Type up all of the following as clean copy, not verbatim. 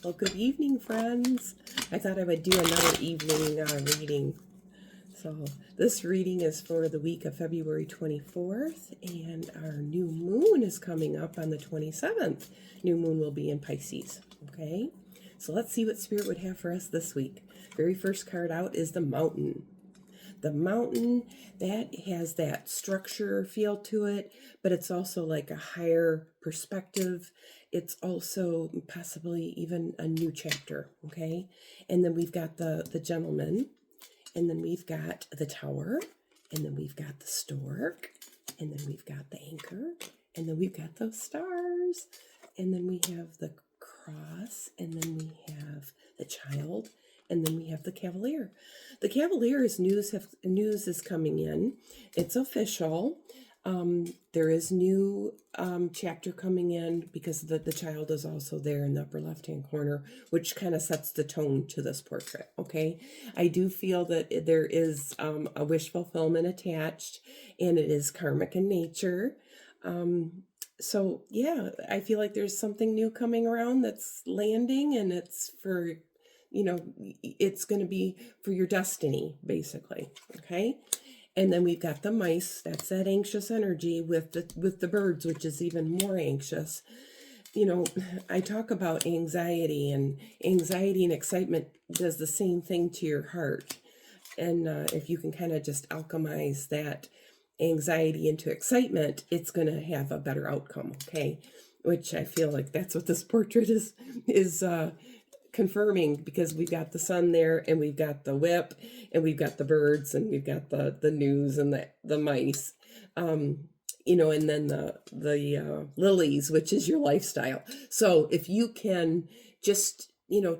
Well, good evening, friends. I thought I would do another evening reading. So, this reading is for the week of February 24th, and our new moon is coming up on the 27th. New moon will be in Pisces. Okay, so let's see what Spirit would have for us this week. Very first card out is the Mountain. The mountain, that has that structure feel to it, but it's also like a higher perspective. It's also possibly even a new chapter. Okay, and then we've got the gentleman, and then we've got the tower, and then we've got the stork, and then we've got the anchor, and then we've got the stars, and then we have the cross, and then we have the child, and then we have the cavalier. The cavalier is news is coming in. It's official. There is new chapter coming in because the child is also there in the upper left hand corner, which kind of sets the tone to this portrait. Okay, I do feel that there is a wish fulfillment attached, and it is karmic in nature. So yeah, I feel like there's something new coming around that's landing, and it's for, it's going to be for your destiny, basically. Okay. And then we've got the mice. That's that anxious energy with the birds, which is even more anxious. I talk about anxiety, and excitement does the same thing to your heart. And if you can kind of just alchemize that anxiety into excitement, it's going to have a better outcome. Okay, which I feel like that's what this portrait is confirming, because we've got the sun there, and we've got the whip, and we've got the birds, and we've got the news, and the mice, and then the lilies, which is your lifestyle. So if you can just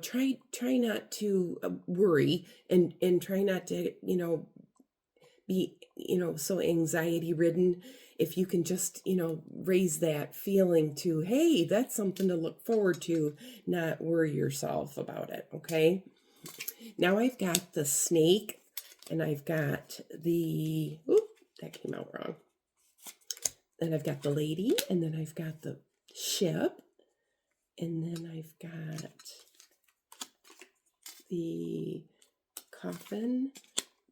try not to worry, and try not to be so anxiety ridden. If you can just raise that feeling to, hey, that's something to look forward to, not worry yourself about it. Okay, now I've got the snake, and I've got the that came out wrong. And I've got the lady, and then I've got the ship, and then I've got the coffin,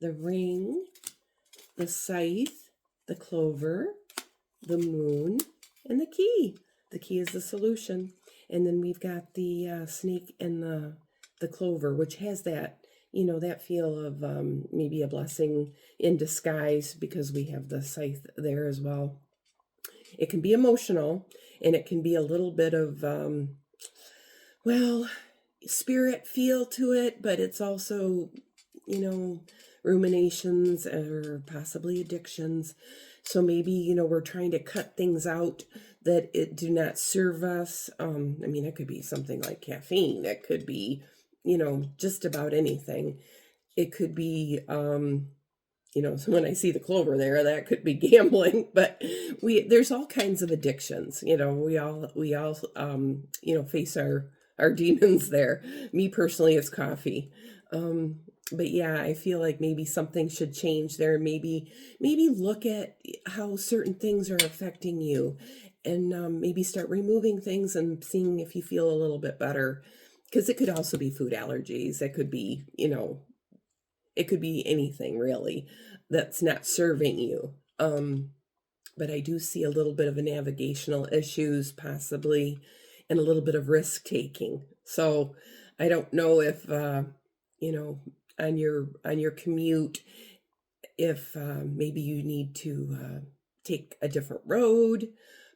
the ring, the scythe, the clover, the moon, and the key. The key is the solution. And then we've got the snake and the clover, which has that, that feel of maybe a blessing in disguise, because we have the scythe there as well. It can be emotional, and it can be a little bit of, spirit feel to it, but it's also, ruminations or possibly addictions. So maybe, we're trying to cut things out that it do not serve us. It could be something like caffeine. It could be, just about anything. It could be, so when I see the clover there, that could be gambling, but there's all kinds of addictions. We all face our demons there. Me personally, it's coffee. But yeah, I feel like maybe something should change there. Maybe look at how certain things are affecting you, and maybe start removing things and seeing if you feel a little bit better. Because it could also be food allergies. It could be, it could be anything really that's not serving you. But I do see a little bit of a navigational issues possibly, and a little bit of risk taking. So I don't know if on your commute, if maybe you need to take a different road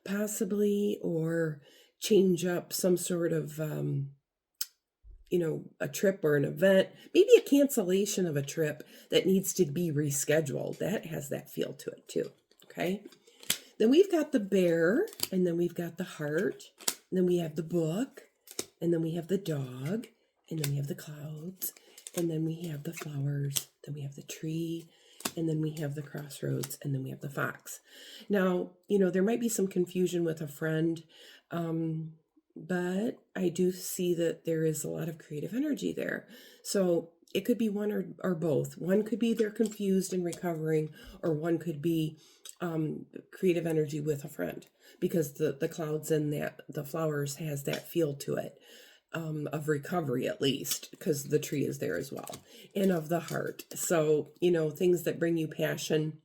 possibly, or change up some sort of a trip or an event, maybe a cancellation of a trip that needs to be rescheduled. That has that feel to it too. Okay. Then we've got the bear, and then we've got the heart, and then we have the book, and then we have the dog, and then we have the clouds, and then we have the flowers, then we have the tree, and then we have the crossroads, and then we have the fox. Now, there might be some confusion with a friend, but I do see that there is a lot of creative energy there. So it could be one or both. One could be they're confused and recovering, or one could be creative energy with a friend, because the clouds and the flowers has that feel to it. of recovery, at least, because the tree is there as well, and of the heart. So, things that bring you passion,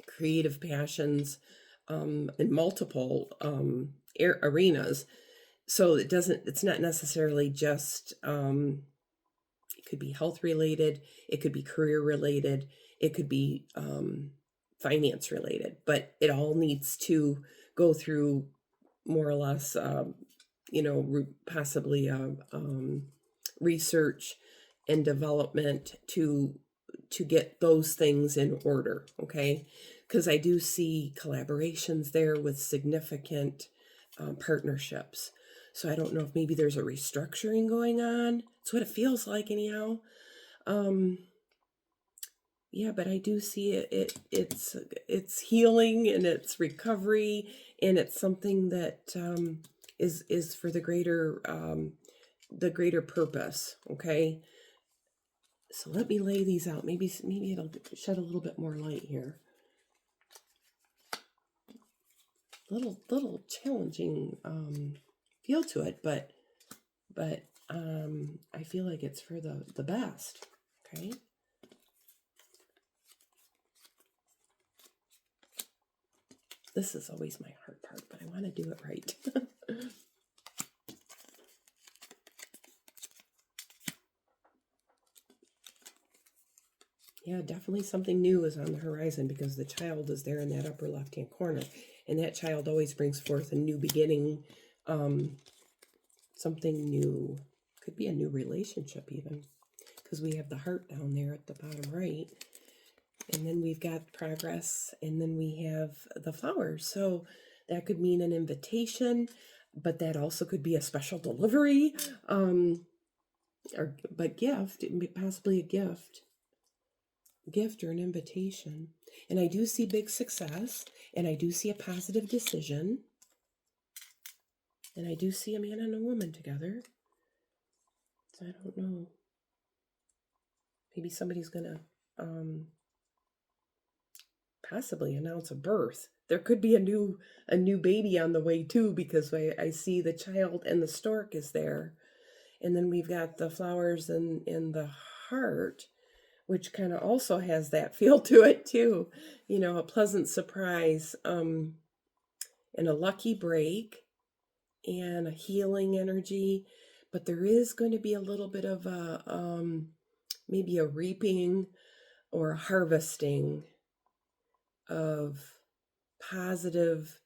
creative passions, in multiple arenas. So it's not necessarily just, it could be health related, it could be career related, it could be finance related, but it all needs to go through more or less, possibly research and development to get those things in order, okay? Because I do see collaborations there with significant partnerships. So I don't know if maybe there's a restructuring going on. That's what it feels like anyhow. Yeah, but I do see it's healing and it's recovery, and it's something that is for the greater purpose. Okay, so let me lay these out. Maybe it'll shed a little bit more light here. Little challenging feel to it, but I feel like it's for the best. Okay. This is always my hard part, but I want to do it right. Yeah, definitely something new is on the horizon because the child is there in that upper left-hand corner. And that child always brings forth a new beginning, something new. Could be a new relationship even, because we have the heart down there at the bottom right. And then we've got progress, and then we have the flowers. So that could mean an invitation, but that also could be a special delivery, but gift, possibly a gift or an invitation. And I do see big success, and I do see a positive decision, and I do see a man and a woman together. So I don't know. Maybe somebody's gonna possibly announce a birth. There could be a new baby on the way too, because I see the child and the stork is there. And then we've got the flowers in the heart, which kind of also has that feel to it too. A pleasant surprise, and a lucky break and a healing energy. But there is going to be a little bit of a maybe a reaping or a harvesting of positive,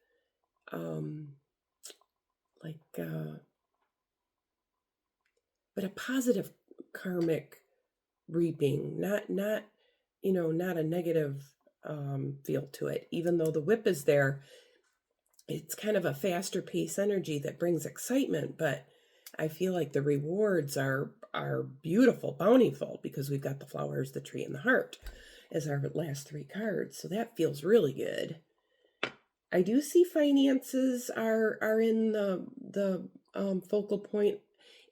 but a positive karmic reaping, not a negative feel to it. Even though the whip is there, it's kind of a faster pace energy that brings excitement, but I feel like the rewards are beautiful, bountiful, because we've got the flowers, the tree, and the heart as our last three cards. So that feels really good. I do see finances are in the focal point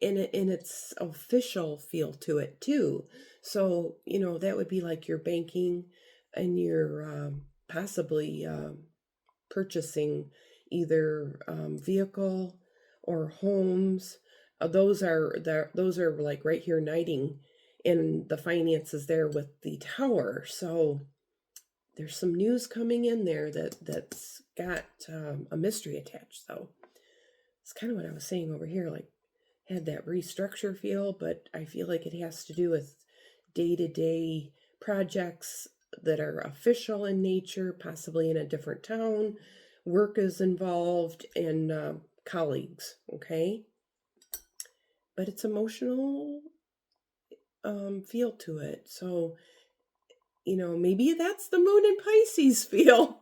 in its official feel to it too. So that would be like your banking and your possibly purchasing either vehicle or homes. Those are like right here knighting in the finances there with the tower. So there's some news coming in there that's got a mystery attached, though. It's kind of what I was saying over here, like had that restructure feel, but I feel like it has to do with day-to-day projects that are official in nature, possibly in a different town. Work is involved, and colleagues, okay? But it's emotional feel to it. So maybe that's the moon in Pisces feel.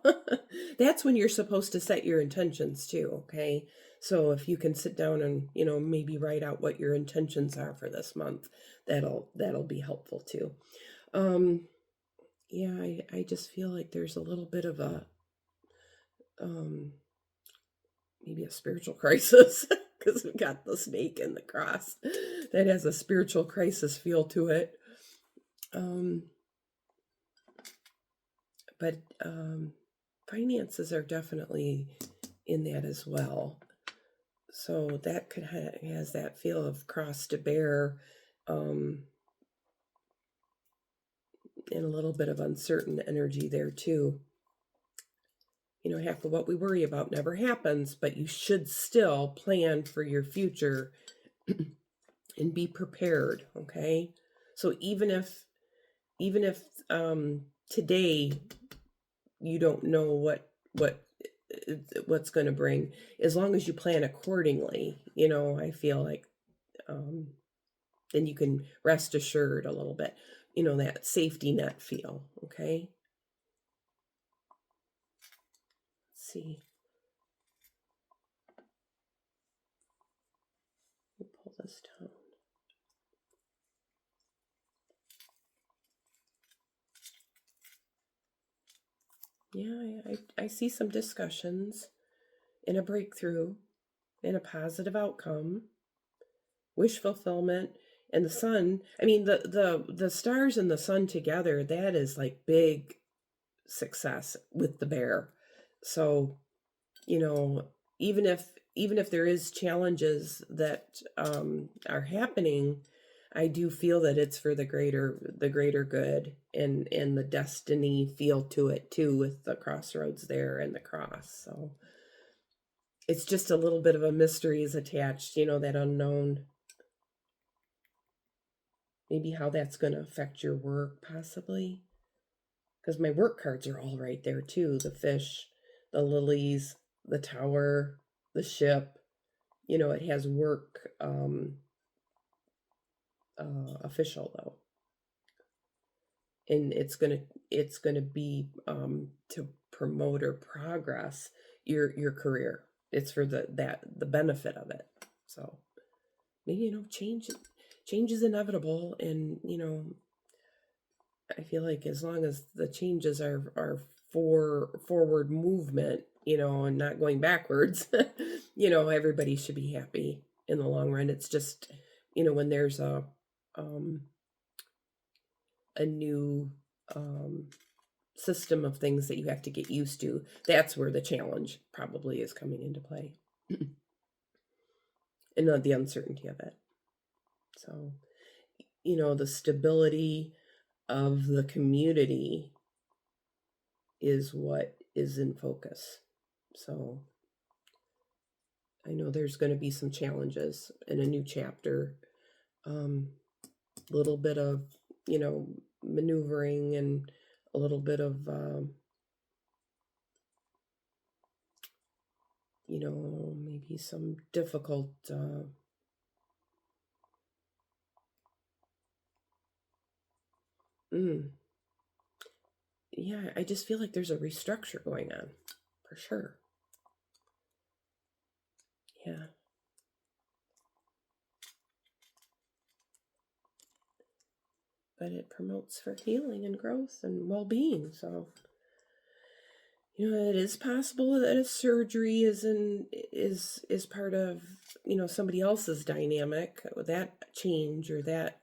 That's when you're supposed to set your intentions too, okay? So if you can sit down and, maybe write out what your intentions are for this month, that'll be helpful too. Yeah, I just feel like there's a little bit of a, maybe a spiritual crisis, because we've got the snake and the cross. That has a spiritual crisis feel to it. But finances are definitely in that as well. So that could has that feel of cross to bear, and a little bit of uncertain energy there too. Half of what we worry about never happens, but you should still plan for your future and be prepared, okay? So even if today you don't know what's going to bring, as long as you plan accordingly, I feel like then you can rest assured a little bit, that safety net feel, okay? Let's see. Let me pull this down. Yeah, I see some discussions and a breakthrough and a positive outcome, wish fulfillment, and the sun. I mean, the stars and the sun together, that is like big success with the bear. So, you know, even if there is challenges that are happening, I do feel that it's for the greater good, and the destiny feel to it too, with the crossroads there and the cross. So it's just a little bit of a mystery is attached, that unknown. Maybe how that's going to affect your work, possibly. Because my work cards are all right there too. The fish, the lilies, the tower, the ship. It has work official though. And it's gonna be to promote or progress your career. It's for the benefit of it. So maybe change is inevitable, and I feel like as long as the changes are for forward movement, and not going backwards, everybody should be happy in the long run. It's just, when there's a new system of things that you have to get used to, that's where the challenge probably is coming into play. And the uncertainty of it. So, the stability of the community is what is in focus. So I know there's going to be some challenges in a new chapter. A little bit of, maneuvering, and a little bit of, maybe some difficult yeah, I just feel like there's a restructure going on, for sure. Yeah. But it promotes for healing and growth and well-being. So, it is possible that a surgery is part of, somebody else's dynamic, that change or that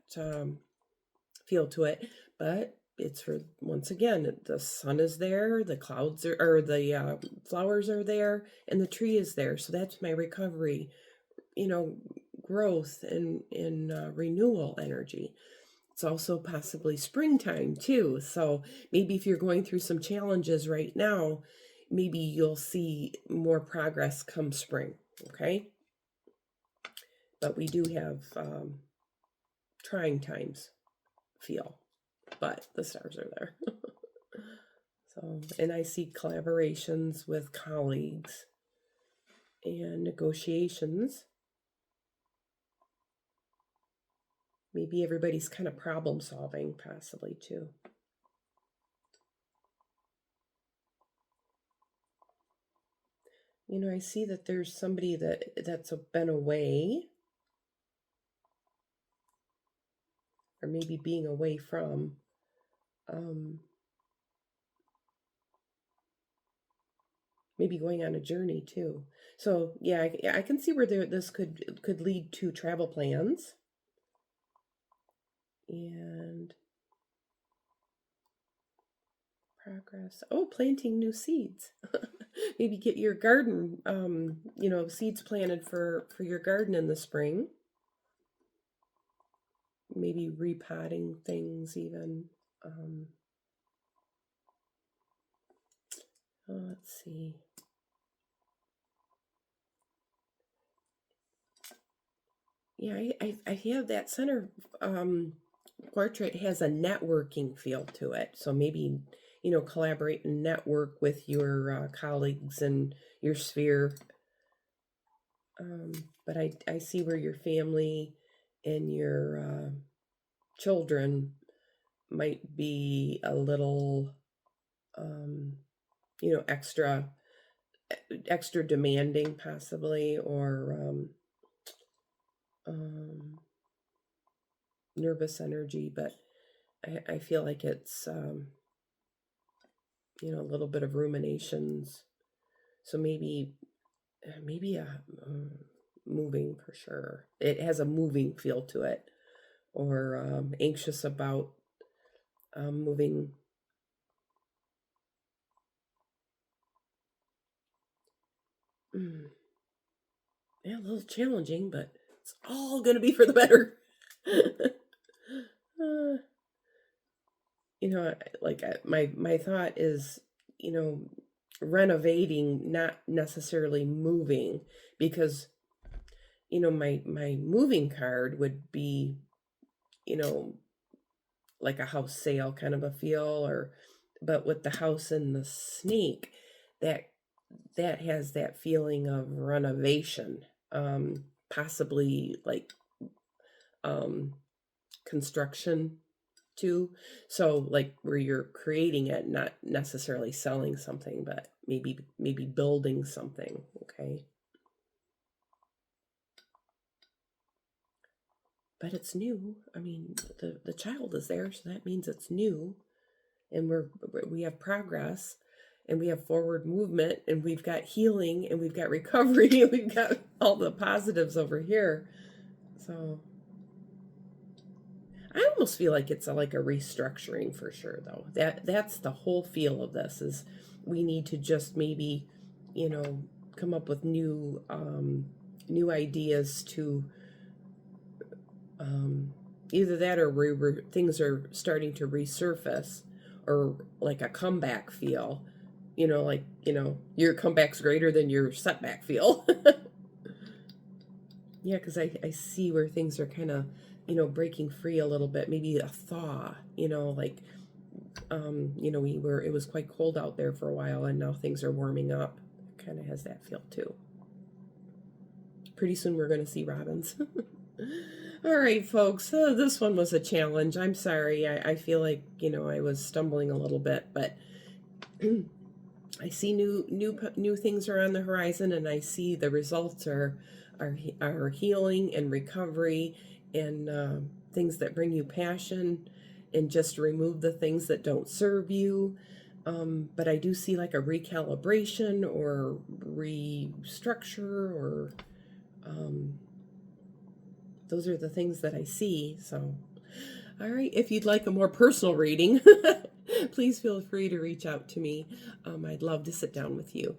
feel to it. But it's for, once again, the sun is there, the clouds are, or the flowers are there, and the tree is there. So that's my recovery, growth and renewal energy. It's also possibly springtime too. So maybe if you're going through some challenges right now, maybe you'll see more progress come spring. Okay. But we do have trying times feel, but the stars are there. So, and I see collaborations with colleagues and negotiations. Maybe everybody's kind of problem solving, possibly too. I see that there's somebody that's been away, or maybe being away from, maybe going on a journey too. So yeah, I can see where this could lead to travel plans and progress. Oh, planting new seeds. Maybe get your garden, seeds planted for your garden in the spring. Maybe repotting things even. Let's see. Yeah, I have that center portrait has a networking feel to it. So maybe, collaborate and network with your colleagues and your sphere. But I see where your family and your children might be a little, um, extra demanding possibly, or um, nervous energy, but I feel like it's, a little bit of ruminations. So maybe moving for sure. It has a moving feel to it, or anxious about moving. Mm, yeah, a little challenging, but it's all going to be for the better. uh, my thought is, you know, renovating, not necessarily moving, because my moving card would be, you know, like a house sale kind of a feel, or but with the house and the snake, that that has that feeling of renovation, possibly like um construction too. So like where you're creating it, not necessarily selling something, but maybe building something. Okay. But it's new. I mean, the child is there, so that means it's new, and we have progress, and we have forward movement, and we've got healing, and we've got recovery, and we've got all the positives over here. So I almost feel like it's like a restructuring for sure, though. That's the whole feel of this, is we need to just maybe, come up with new ideas to, either that, or things are starting to resurface, or like a comeback feel. Like, your comeback's greater than your setback feel. Yeah, because I see where things are kind of, breaking free a little bit. Maybe a thaw, like, it was quite cold out there for a while, and now things are warming up. Kind of has that feel too. Pretty soon we're going to see robins. All right, folks. This one was a challenge. I'm sorry. I feel like, I was stumbling a little bit, but I see new things are on the horizon, and I see the results are healing and recovery, and things that bring you passion, and just remove the things that don't serve you. But I do see like a recalibration or restructure, or those are the things that I see. So, all right, if you'd like a more personal reading, please feel free to reach out to me. I'd love to sit down with you.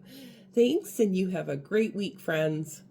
Thanks, and you have a great week, friends.